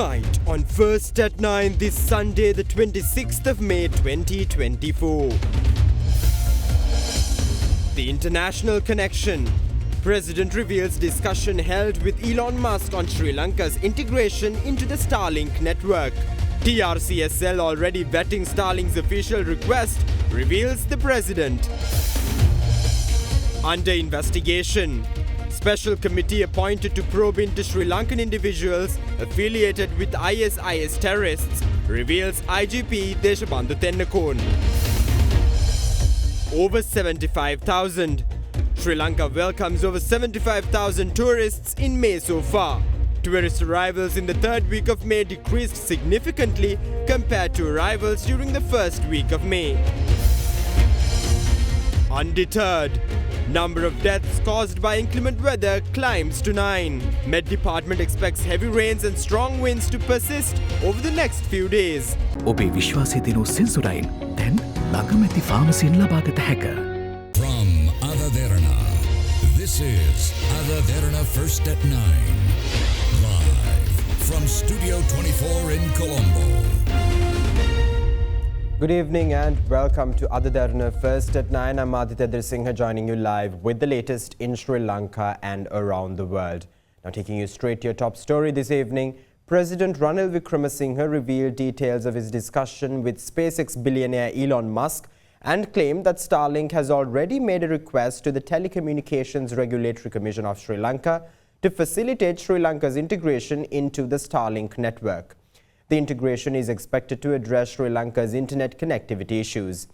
Tonight on First at 9 this Sunday the 26th of May 2024. The International Connection. President reveals discussion held with Elon Musk on Sri Lanka's integration into the Starlink network. TRCSL already vetting Starlink's official request, reveals the president. Under investigation. Special committee appointed to probe into Sri Lankan individuals affiliated with ISIS terrorists, reveals IGP Deshabandhu Tennakone. Over 75,000. Sri Lanka welcomes over 75,000 tourists in May so far. Tourist arrivals in the third week of May decreased significantly compared to arrivals during the first week of May. Undeterred. Number of deaths caused by inclement weather climbs to 9. Met Department expects heavy rains and strong winds to persist over the next few days. ඔබේ විශ්වාසය දෙනු සෙන්සොඩයින් දැන් ළඟමැති ෆාමසියෙන් ලබාගත හැක. From Derana, this is Derana First at 9. Live from Studio 24 in Colombo. Good evening and welcome to Derana First at 9. I'm Aditya Singha joining you live with the latest in Sri Lanka and around the world. Now taking you straight to your top story this evening, President Ranil Wickremesinghe revealed details of his discussion with SpaceX billionaire Elon Musk and claimed that Starlink has already made a request to the Telecommunications Regulatory Commission of Sri Lanka to facilitate Sri Lanka's integration into the Starlink network. The integration is expected to address Sri Lanka's internet connectivity issues.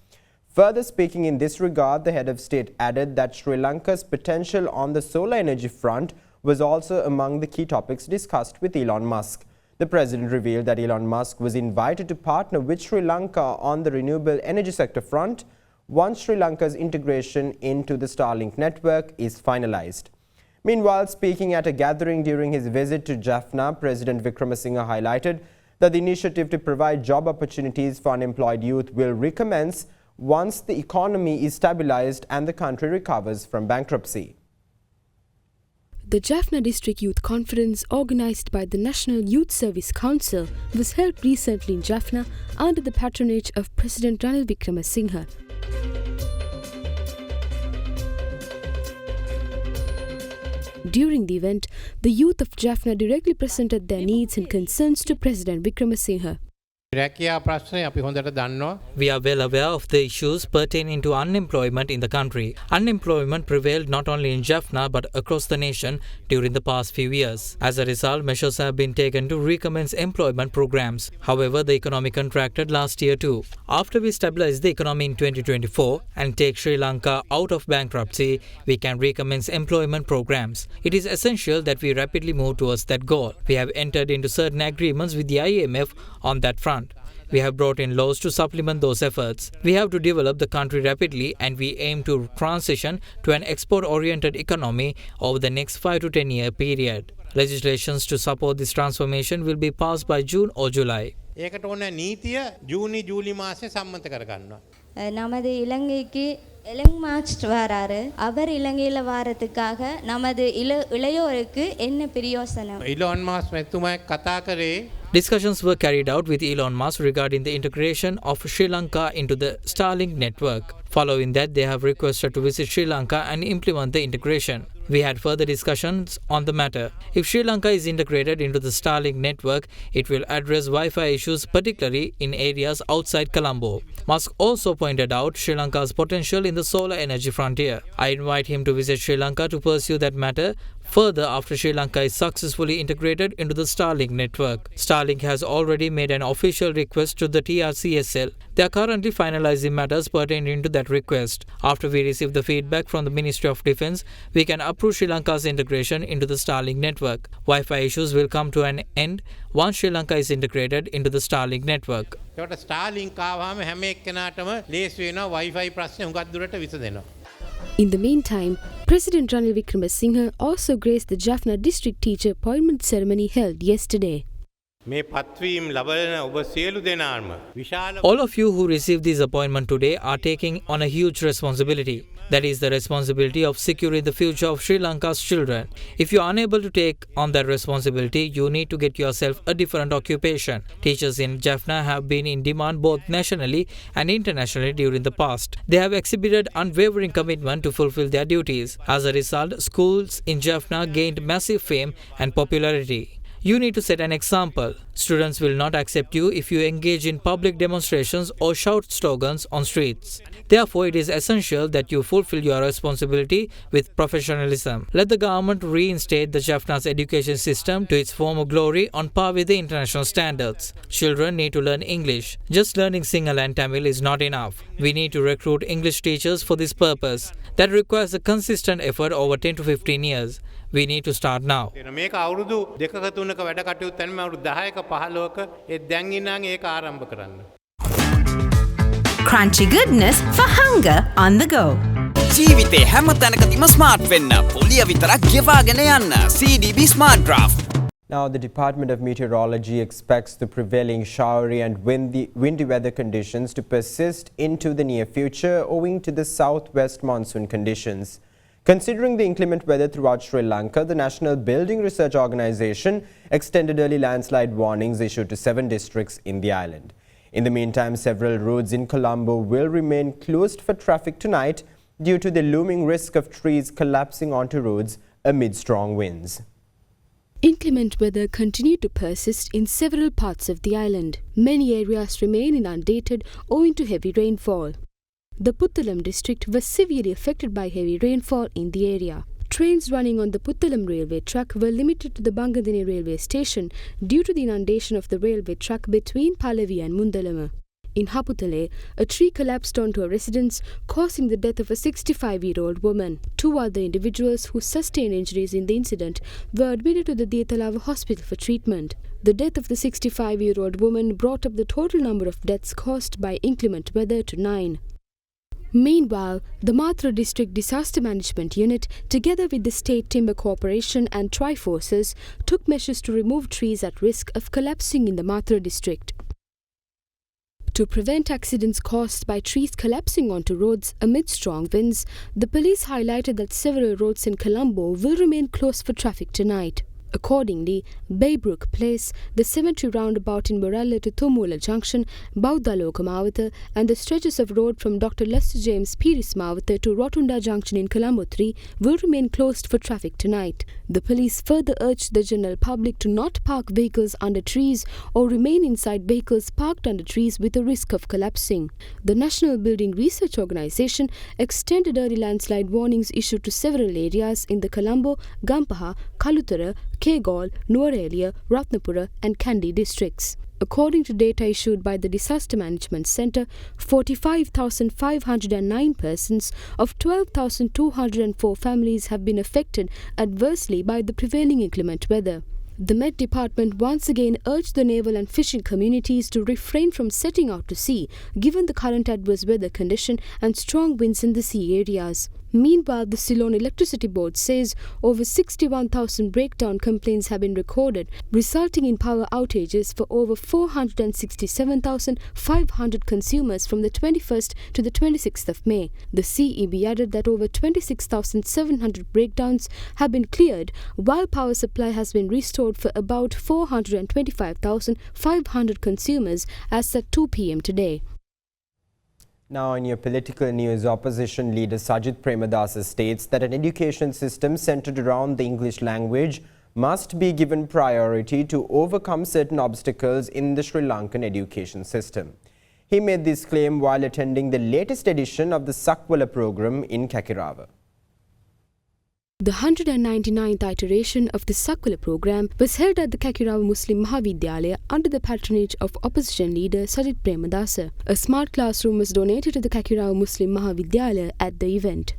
Further speaking in this regard, the head of state added that Sri Lanka's potential on the solar energy front was also among the key topics discussed with Elon Musk. The president revealed that Elon Musk was invited to partner with Sri Lanka on the renewable energy sector front once Sri Lanka's integration into the Starlink network is finalized. Meanwhile, speaking at a gathering during his visit to Jaffna, President Wickremesinghe highlighted that the initiative to provide job opportunities for unemployed youth will recommence once the economy is stabilized and the country recovers from bankruptcy. The Jaffna District Youth Conference, organized by the National Youth Service Council, was held recently in Jaffna under the patronage of President Ranil Wickremesinghe. During the event, the youth of Jaffna directly presented their needs and concerns to President Wickremesinghe. We are well aware of the issues pertaining to unemployment in the country. Unemployment prevailed not only in Jaffna but across the nation during the past few years. As a result, measures have been taken to recommence employment programs. However, the economy contracted last year too. After we stabilize the economy in 2024 and take Sri Lanka out of bankruptcy, we can recommence employment programs. It is essential that we rapidly move towards that goal. We have entered into certain agreements with the IMF on that front. We have brought in laws to supplement those efforts. We have to develop the country rapidly and we aim to transition to an export-oriented economy over the next 5 to 10 year period. Legislations to support this transformation will be passed by June or July. நமது இலங்கைக்கு Elon mask வராரு அவர் இலங்கையில வாரத்துக்காக நமது இளையோருக்கு என்ன பிரயோசனம் Elon Musk Discussions were carried out with Elon Musk regarding the integration of Sri Lanka into the Starlink network. Following that, they have requested to visit Sri Lanka and implement the integration. We had further discussions on the matter. If Sri Lanka is integrated into the Starlink network, it will address Wi-Fi issues, particularly in areas outside Colombo. Musk also pointed out Sri Lanka's potential in the solar energy frontier. I invite him to visit Sri Lanka to pursue that matter further after Sri Lanka is successfully integrated into the Starlink network. Starlink has already made an official request to the TRCSL. They are currently finalizing matters pertaining to that request. After we receive the feedback from the Ministry of Defence, we can approve Sri Lanka's integration into the Starlink network. Wi-Fi issues will come to an end once Sri Lanka is integrated into the Starlink network. In the meantime, President Ranil Wickremesinghe also graced the Jaffna District Teacher Appointment Ceremony held yesterday. මේ පත්වීම් ලබන ඔබ සියලු දෙනාම විශාල All of you who received this appointment today are taking on a huge responsibility. That is the responsibility of securing the future of Sri Lanka's children. If you are unable to take on that responsibility, you need to get yourself a different occupation. Teachers in Jaffna have been in demand both nationally and internationally during the past. They have exhibited unwavering commitment to fulfill their duties. As a result, schools in Jaffna gained massive fame and popularity. You need to set an example. Students will not accept you if you engage in public demonstrations or shout slogans on streets. Therefore, it is essential that you fulfill your responsibility with professionalism. Let the government reinstate the Jaffna's education system to its former glory on par with the international standards. Children need to learn English. Just learning Sinhala and Tamil is not enough. We need to recruit English teachers for this purpose. That requires a consistent effort over 10 to 15 years. We need to start now. මේක අවුරුදු දෙකක තුනක වැඩ කටයුතු තැන්ම අවුරුදු 10ක 15ක ඒ දැන් ඉඳන් ඒක ආරම්භ කරන්න. Crunchy goodness for hunger on the go. ජීවිතේ හැම තැනකදීම ස්මාර්ට් වෙන්න පොලිය විතරක් ගෙවාගෙන යන්න CDB Smart Draft. Now, the Department of Meteorology expects the prevailing showery and windy weather conditions to persist into the near future owing to the southwest monsoon conditions. Considering the inclement weather throughout Sri Lanka, the National Building Research Organisation extended early landslide warnings issued to 7 districts in the island. In the meantime, several roads in Colombo will remain closed for traffic tonight due to the looming risk of trees collapsing onto roads amid strong winds. Inclement weather continued to persist in several parts of the island. Many areas remain inundated owing to heavy rainfall. The Puttalam district was severely affected by heavy rainfall in the area. Trains running on the Puttalam railway track were limited to the Bangadini railway station due to the inundation of the railway track between Pallavi and Mundalama. In Haputale, a tree collapsed onto a residence, causing the death of a 65-year-old woman. 2 other individuals who sustained injuries in the incident were admitted to the Diethalava hospital for treatment. The death of the 65-year-old woman brought up the total number of deaths caused by inclement weather to 9. Meanwhile, the Mathura District Disaster Management Unit, together with the State Timber Corporation and Triforces, took measures to remove trees at risk of collapsing in the Mathura district. To prevent accidents caused by trees collapsing onto roads amid strong winds, the police highlighted that several roads in Colombo will remain closed for traffic tonight. Accordingly, Baybrook Place, the cemetery roundabout in Morella to Thumula Junction, Bauddhaloka Mawatha, and the stretches of road from Dr. Lester James Piris Mawatha to Rotunda Junction in Colombo 3 will remain closed for traffic tonight. The police further urged the general public to not park vehicles under trees or remain inside vehicles parked under trees with a risk of collapsing. The National Building Research Organisation extended early landslide warnings issued to several areas in the Colombo, Gampaha, Kalutara, Kegol, Nuwara, Ratnapura and Kandy districts. According to data issued by the Disaster Management Centre, 45,509 persons of 12,204 families have been affected adversely by the prevailing inclement weather. The Met Department once again urged the naval and fishing communities to refrain from setting out to sea, given the current adverse weather condition and strong winds in the sea areas. Meanwhile, the Ceylon Electricity Board says over 61,000 breakdown complaints have been recorded, resulting in power outages for over 467,500 consumers from the 21st to the 26th of May. The CEB added that over 26,700 breakdowns have been cleared, while power supply has been restored for about 425,500 consumers as at 2 p.m. today. Now, in your political news, opposition leader Sajith Premadasa states that an education system centered around the English language must be given priority to overcome certain obstacles in the Sri Lankan education system. He made this claim while attending the latest edition of the Sakwala program in Kakirawa. The 199th iteration of the Sakwala program was held at the Kakirawa Muslim Mahavidyalaya under the patronage of opposition leader Sajith Premadasa. A smart classroom was donated to the Kakirawa Muslim Mahavidyalaya at the event.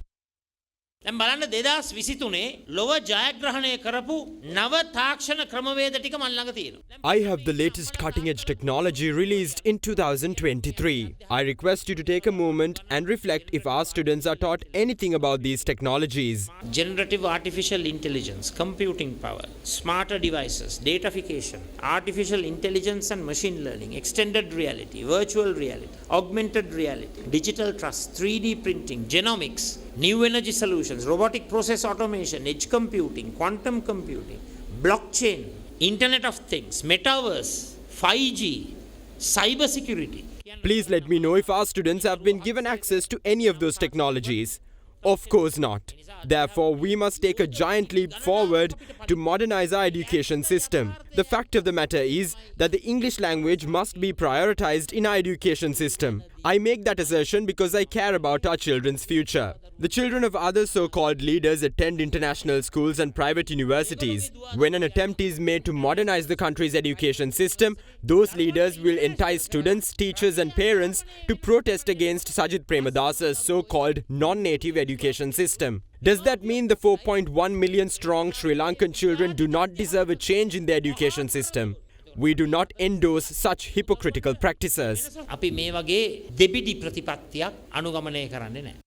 දැන් බලන්න 2023 ලොව ජයග්‍රහණය කරපු නව තාක්ෂණ ක්‍රමවේද ටික මන් ළඟ තියෙනවා. I have the latest cutting-edge technology released in 2023. I request you to take a moment and reflect if our students are taught anything about these technologies. Generative artificial intelligence, computing power, smarter devices, datafication, artificial intelligence and machine learning, extended reality, virtual reality, augmented reality, digital trust, 3D printing, genomics, new energy solutions, robotic process automation, edge computing, quantum computing, blockchain, Internet of Things, metaverse, 5G, cyber security. Please let me know if our students have been given access to any of those technologies. Of course not. Therefore, we must take a giant leap forward to modernize our education system. The fact of the matter is that the English language must be prioritized in our education system. I make that assertion because I care about our children's future. The children of other so-called leaders attend international schools and private universities. When an attempt is made to modernize the country's education system, those leaders will entice students, teachers and parents to protest against Sajid Premadasa's so-called non-native education system. Does that mean the 4.1 million strong Sri Lankan children do not deserve a change in their education system? We do not endorse such hypocritical practices. අපි මේ වගේ දෙබිඩි ප්‍රතිපත්තියක් අනුගමනය කරන්නේ නැහැ.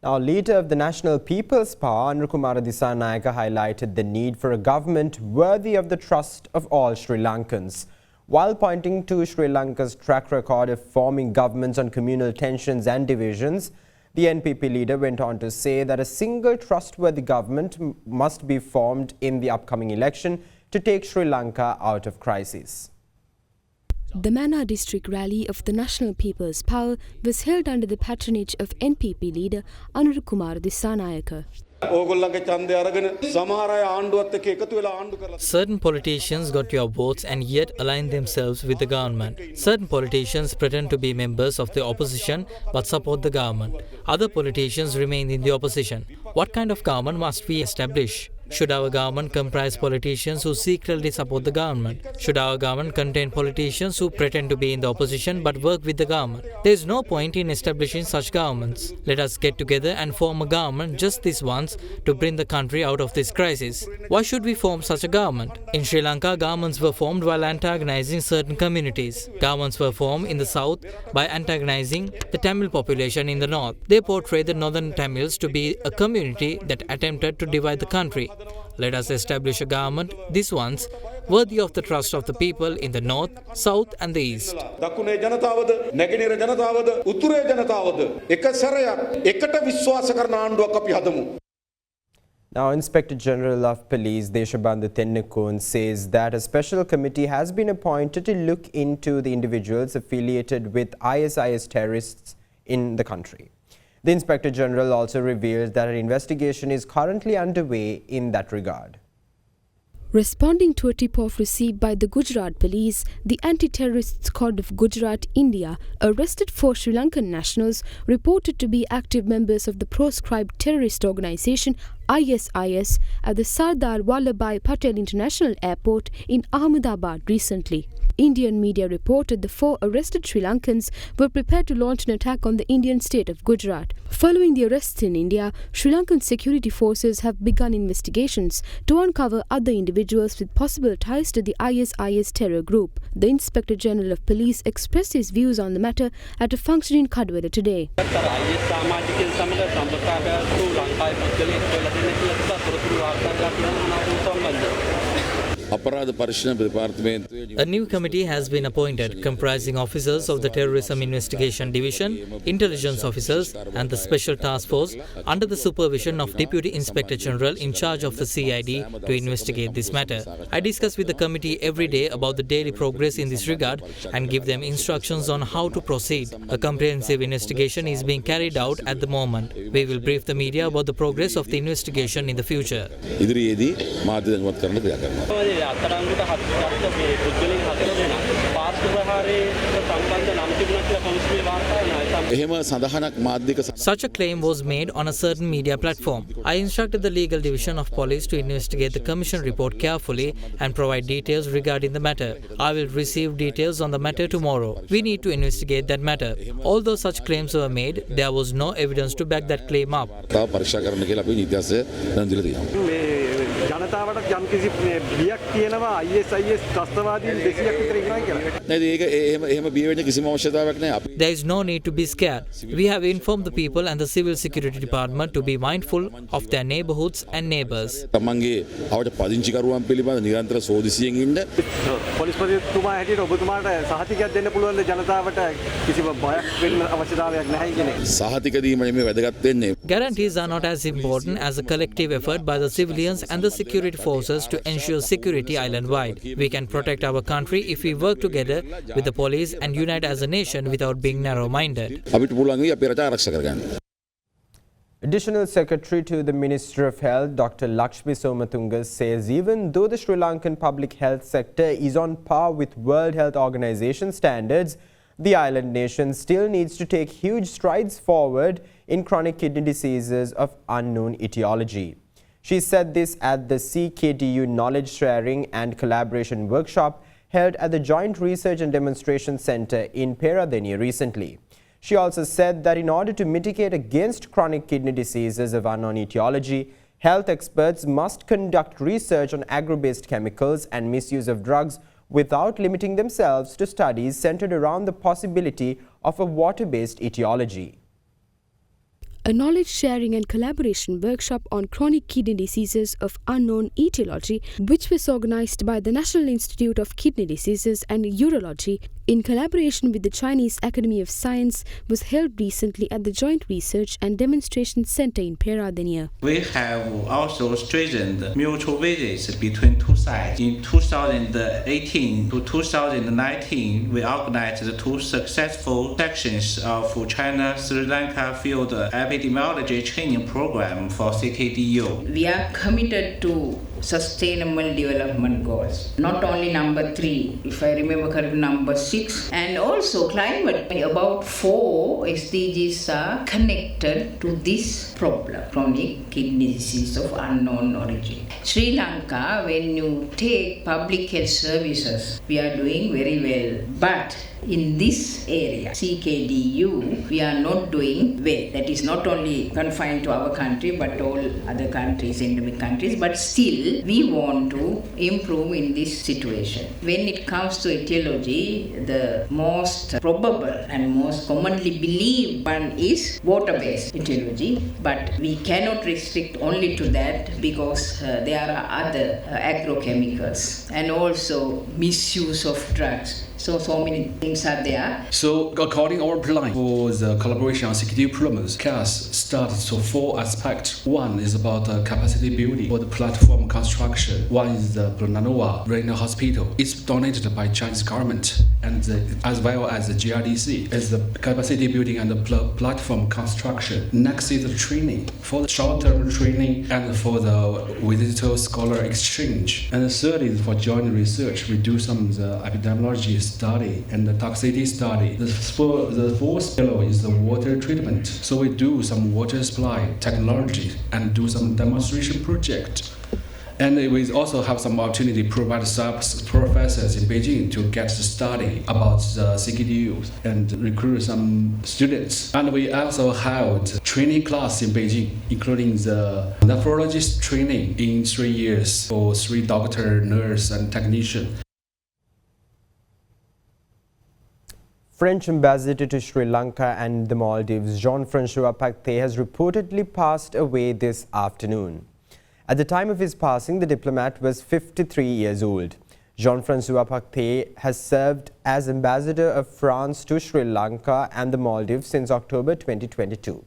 Now, leader of the National People's Power, Anurakumara Dissanayaka, highlighted the need for a government worthy of the trust of all Sri Lankans. While pointing to Sri Lanka's track record of forming governments on communal tensions and divisions, the NPP leader went on to say that a single trustworthy government must be formed in the upcoming election to take Sri Lanka out of crisis. The Mannar district rally of the National People's Power was held under the patronage of NPP leader Anurakumara Dissanayaka. Certain politicians got your votes and yet aligned themselves with the government. Certain politicians pretend to be members of the opposition but support the government. Other politicians remain in the opposition. What kind of government must we establish? Should our government comprise politicians who secretly support the government? Should our government contain politicians who pretend to be in the opposition but work with the government? There is no point in establishing such governments. Let us get together and form a government just this once to bring the country out of this crisis. Why should we form such a government? In Sri Lanka, governments were formed while antagonizing certain communities. Governments were formed in the south by antagonizing the Tamil population in the north. They portray the northern Tamils to be a community that attempted to divide the country. Let us establish a government, this once, worthy of the trust of the people in the north, south and the east. Now, Inspector General of Police Deshabandhu Tennekon says that a special committee has been appointed to look into the individuals affiliated with ISIS terrorists in the country. The Inspector General also revealed that an investigation is currently underway in that regard. Responding to a tip-off received by the Gujarat police, the Anti-Terrorist Squad of Gujarat, India, arrested 4 Sri Lankan nationals reported to be active members of the proscribed terrorist organisation ISIS at the Sardar Vallabhbhai Patel International Airport in Ahmedabad recently. Indian media reported the 4 arrested Sri Lankans were prepared to launch an attack on the Indian state of Gujarat. Following the arrests in India, Sri Lankan security forces have begun investigations to uncover other individuals with possible ties to the ISIS terror group. The Inspector General of Police expressed his views on the matter at a function in Kadwala today. A new committee has been appointed comprising officers of the Terrorism Investigation Division, intelligence officers and the Special Task Force under the supervision of Deputy Inspector General in charge of the CID to investigate this matter. I discuss with the committee every day about the daily progress in this regard and give them instructions on how to proceed. A comprehensive investigation is being carried out at the moment. We will brief the media about the progress of the investigation in the future. Such a claim was made on a certain media platform. I instructed the legal division of police to investigate the commission report carefully and provide details regarding the matter. I will receive details on the matter tomorrow. We need to investigate that matter. Although such claims were made, there was no evidence to back that claim up. There is no need to be scared. We have informed the people and the civil security department to be mindful of their neighborhoods and neighbors. Guarantees are not as important as a collective effort by the civilians and the security forces to ensure security island-wide. We can protect our country if we work together with the police and unite as a nation without being narrow-minded. Additional Secretary to the Ministry of Health, Dr. Lakshmi Somatunga, says even though the Sri Lankan public health sector is on par with World Health Organization standards, the island nation still needs to take huge strides forward in chronic kidney diseases of unknown etiology. She said this at the CKDU Knowledge Sharing and Collaboration Workshop held at the Joint Research and Demonstration Center in Peradeniya recently. She also said that in order to mitigate against chronic kidney diseases of unknown etiology, health experts must conduct research on agro-based chemicals and misuse of drugs without limiting themselves to studies centered around the possibility of a water-based etiology. A knowledge sharing and collaboration workshop on chronic kidney diseases of unknown etiology, which was organized by the National Institute of Kidney Diseases and Urology in collaboration with the Chinese Academy of Science, was held recently at the Joint Research and Demonstration Center in Peradeniya. We have also strengthened mutual visits between two sides. In 2018 to 2019, we organized two successful sections of China-Sri Lanka field epidemiology training program for CKDU. We are committed to sustainable development goals. Not only number 3, if I remember correctly, number 6, and also climate. About 4 SDGs are connected to this problem, chronic kidney disease of unknown origin. Sri Lanka, when you take public health services, we are doing very well. But in this area, CKDU, we are not doing well. That is not only confined to our country, but all other countries, endemic countries. But still, we want to improve in this situation. When it comes to etiology, the most probable and most commonly believed one is water-based etiology. But we cannot restrict only to that because there are other agrochemicals and also misuse of drugs. So many things are there. So according to our plan for the collaboration on CKDU problems, CAS starts to 4 aspects. One is about capacity building for the platform construction. One is the Brunanova Renal Hospital. It's donated by Chinese government and as well as the GRDC. It's the capacity building and the platform construction. Next is the training for the short-term training and for the visitor scholar exchange. And the third is for joint research. We do some of the epidemiology study and the toxicity study. The fourth pillar is the water treatment. So we do some water supply technology and do some demonstration project. And we also have some opportunity to provide professors in Beijing to get to study about the CKDU and recruit some students. And we also held training class in Beijing, including the nephrologist training in 3 years for 3 doctor, nurse, and technician. French ambassador to Sri Lanka and the Maldives, Jean-François Pacté, has reportedly passed away this afternoon. At the time of his passing, the diplomat was 53 years old. Jean-François Pacté has served as ambassador of France to Sri Lanka and the Maldives since October 2022.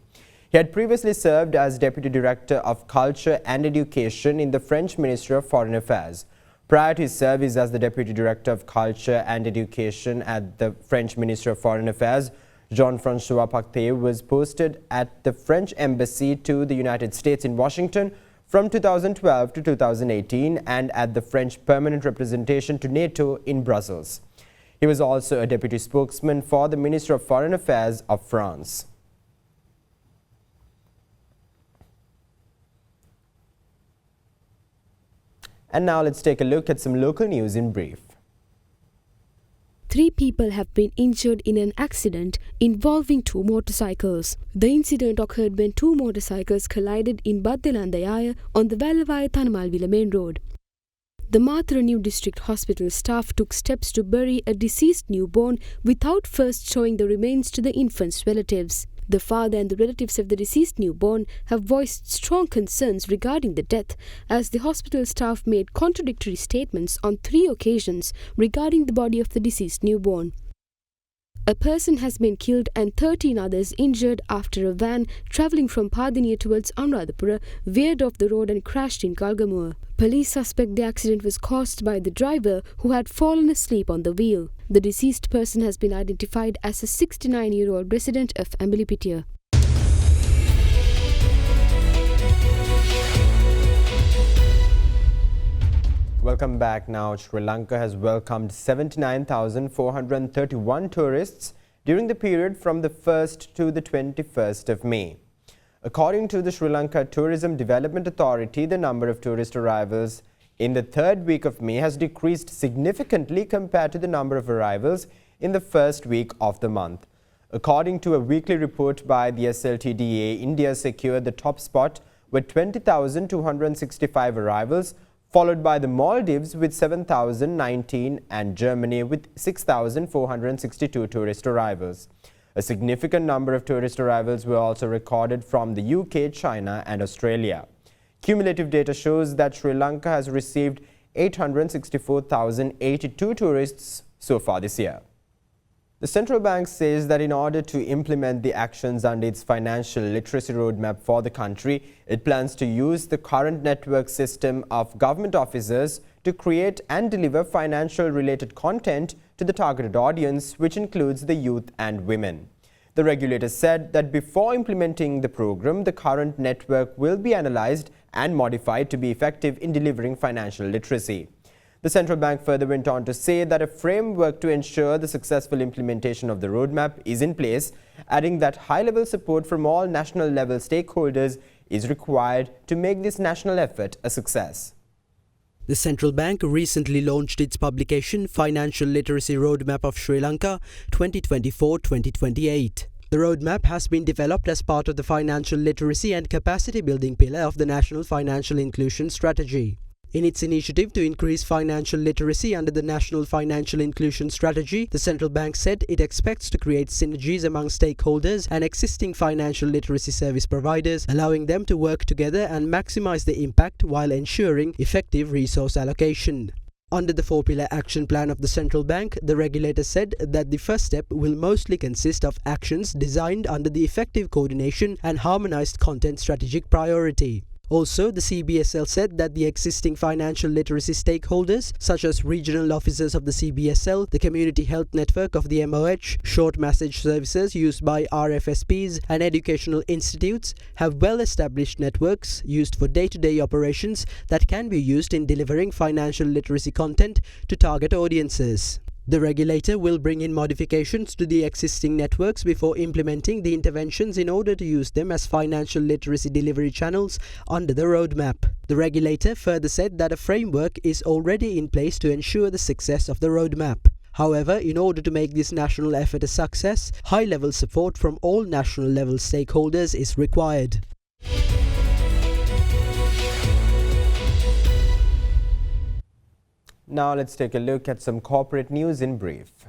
He had previously served as Deputy Director of Culture and Education in the French Ministry of Foreign Affairs. Prior to his service as the Deputy Director of Culture and Education at the French Ministry of Foreign Affairs, Jean-François Pacté was posted at the French Embassy to the United States in Washington from 2012 to 2018 and at the French Permanent Representation to NATO in Brussels. He He was also a deputy spokesman for the Minister of Foreign Affairs of France. And now let's take a look at some local news in brief. 3 people have been injured in an accident involving 2 motorcycles. The incident occurred when 2 motorcycles collided in Baddelandayaya on the Valavaya Thanamalvila main road. The Matharannu district hospital staff took steps to bury a deceased newborn without first showing the remains to the infant's relatives. The father and the relatives of the deceased newborn have voiced strong concerns regarding the death, as the hospital staff made contradictory statements on 3 occasions regarding the body of the deceased newborn. A person has been killed and 13 others injured after a van travelling from Padiniya towards Anuradhapura veered off the road and crashed in Kalgamur. Police suspect the accident was caused by the driver who had fallen asleep on the wheel. The deceased person has been identified as a 69-year-old resident of Ambilipitia. Welcome back. Now, Sri Lanka has welcomed 79,431 tourists during the period from the 1st to the 21st of May. According to the Sri Lanka Tourism Development Authority, the number of tourist arrivals in the 3rd week of May has decreased significantly compared to the number of arrivals in the 1st week of the month. According to a weekly report by the SLTDA, India secured the top spot with 20,265 arrivals, followed by the Maldives with 7,019 and Germany with 6,462 tourist arrivals. A significant number of tourist arrivals were also recorded from the UK, China and Australia. Cumulative data shows that Sri Lanka has received 864,082 tourists so far this year. The central bank says that in order to implement the actions under its financial literacy roadmap for the country, it plans to use the current network system of government officers to create and deliver financial-related content to the targeted audience, which includes the youth and women. The regulator said that before implementing the program, the current network will be analyzed and modified to be effective in delivering financial literacy. The central bank further went on to say that a framework to ensure the successful implementation of the roadmap is in place, adding that high-level support from all national-level stakeholders is required to make this national effort a success. The central bank recently launched its publication Financial Literacy Roadmap of Sri Lanka 2024-2028. The roadmap has been developed as part of the financial literacy and capacity building pillar of the National Financial Inclusion Strategy. In its initiative to increase financial literacy under the National Financial Inclusion Strategy, the central bank said it expects to create synergies among stakeholders and existing financial literacy service providers, allowing them to work together and maximize the impact while ensuring effective resource allocation. Under the 4-pillar action plan of the central bank, the regulator said that the first step will mostly consist of actions designed under the effective coordination and harmonized content strategic priority. Also, the CBSL said that the existing financial literacy stakeholders, such as regional officers of the CBSL, the Community Health Network of the MOH, short message services used by RFSPs and educational institutes, have well-established networks used for day-to-day operations that can be used in delivering financial literacy content to target audiences. The regulator will bring in modifications to the existing networks before implementing the interventions in order to use them as financial literacy delivery channels under the roadmap. The regulator further said that a framework is already in place to ensure the success of the roadmap. However, in order to make this national effort a success, high-level support from all national-level stakeholders is required. Now let's take a look at some corporate news in brief.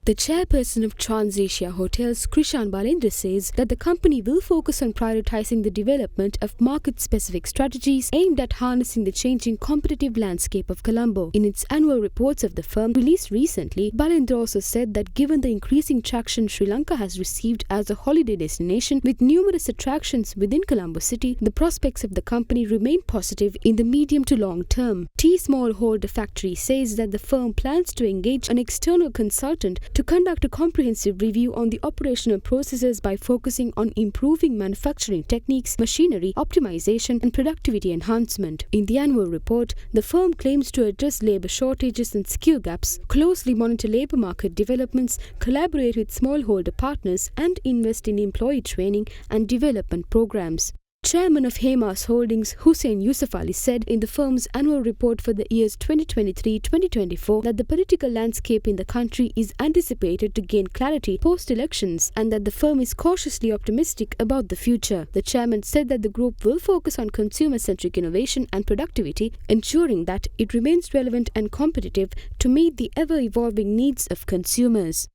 The chairperson of TransAsia Hotels, Krishan Balendra, says that the company will focus on prioritizing the development of market-specific strategies aimed at harnessing the changing competitive landscape of Colombo. In its annual reports of the firm released recently, Balendra also said that given the increasing traction Sri Lanka has received as a holiday destination with numerous attractions within Colombo city, the prospects of the company remain positive in the medium to long term. T Smallholder Factory says that the firm plans to engage an external consultant to conduct a comprehensive review on the operational processes by focusing on improving manufacturing techniques, machinery, optimization, and productivity enhancement. In the annual report, the firm claims to address labor shortages and skill gaps, closely monitor labor market developments, collaborate with smallholder partners, and invest in employee training and development programs. Chairman of Hemas Holdings, Hussein Yusuf Ali, said in the firm's annual report for the years 2023-2024 that the political landscape in the country is anticipated to gain clarity post-elections and that the firm is cautiously optimistic about the future. The chairman said that the group will focus on consumer-centric innovation and productivity, ensuring that it remains relevant and competitive to meet the ever-evolving needs of consumers.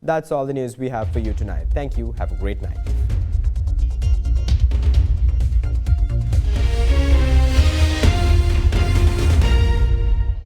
That's all the news we have for you tonight. Thank you. Have a great night.